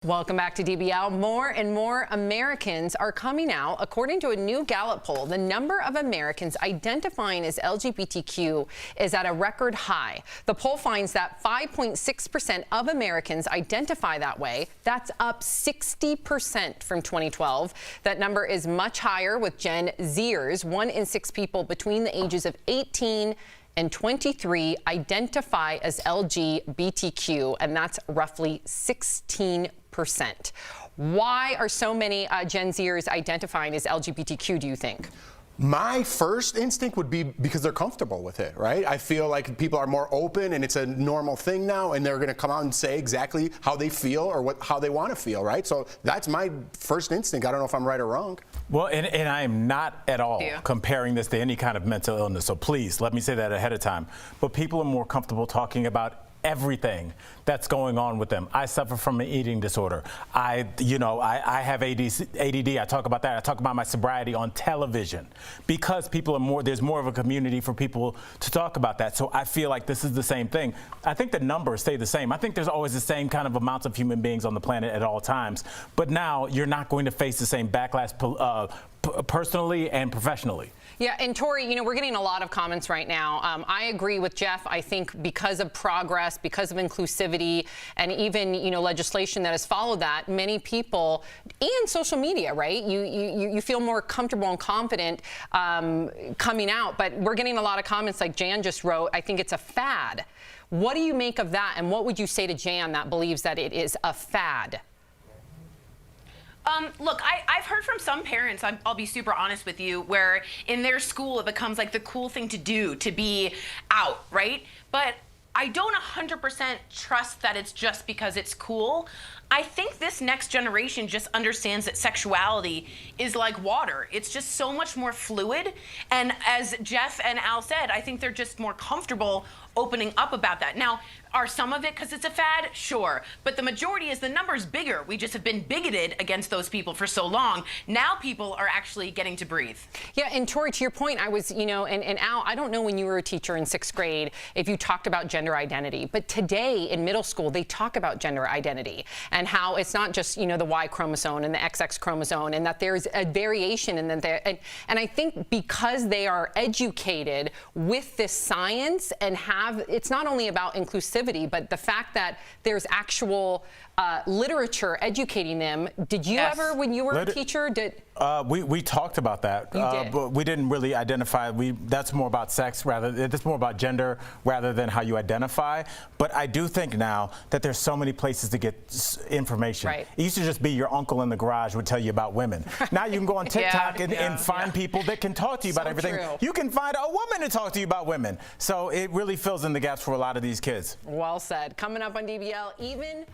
Welcome back to DBL. More and more Americans are coming out. According to a new Gallup poll, the number of Americans identifying as LGBTQ is at a record high. The poll finds that 5.6% of Americans identify that way. That's up 60% from 2012. That number is much higher with Gen Zers. 1 in 6 people between the ages of 18 and 23 identify as LGBTQ, and that's roughly 16%. Why are so many Gen Zers identifying as LGBTQ, do you think? My first instinct would be because they're comfortable with it, right? I feel like people are more open and it's a normal thing now, and they're going to come out and say exactly how they feel or how they want to feel, right? So that's my first instinct. I don't know if I'm right or wrong. Well, and I am not at all comparing this to any kind of mental illness, so please let me say that ahead of time. But people are more comfortable talking about everything that's going on with them. I suffer from an eating disorder. I have ADD. I talk about that. I talk about my sobriety on television because people are there's more of a community for people to talk about that. So I feel like this is the same thing. I think the numbers stay the same. I think there's always the same kind of amounts of human beings on the planet at all times. But now you're not going to face the same backlash personally and professionally. Yeah, and Tori, we're getting a lot of comments right now. I agree with Jeff. I think because of progress, because of inclusivity, and even, legislation that has followed that, many people, and social media, right? You feel more comfortable and confident coming out. But we're getting a lot of comments like Jan just wrote, I think it's a fad. What do you make of that? And what would you say to Jan that believes that it is a fad? Look, I've heard from some parents, I'll be super honest with you, where in their school it becomes like the cool thing to do to be out, right? But I don't 100% trust that it's just because it's cool. I think this next generation just understands that sexuality is like water. It's just so much more fluid. And as Jeff and Al said, I think they're just more comfortable opening up about that. Now, are some of it because it's a fad? Sure. But the majority is the number's bigger. We just have been bigoted against those people for so long. Now people are actually getting to breathe. Yeah, and Tori, to your point, I was, and Al, I don't know when you were a teacher in 6th grade if you talked about gender identity, but today in middle school, they talk about gender identity and how it's not just, the Y chromosome and the XX chromosome, and that there's a variation in that. And I think because they are educated with this science and it's not only about inclusivity, but the fact that there's actual literature educating them. Did you ever, when you were a teacher, we talked about that, but we didn't really identify. That's more about sex that's more about gender rather than how you identify. But I do think now that there's so many places to get information. Right. It used to just be your uncle in the garage would tell you about women. Now you can go on TikTok and find people that can talk to you about everything. True. You can find a woman to talk to you about women. So it really fills in the gaps for a lot of these kids. Well said. Coming up on DBL, even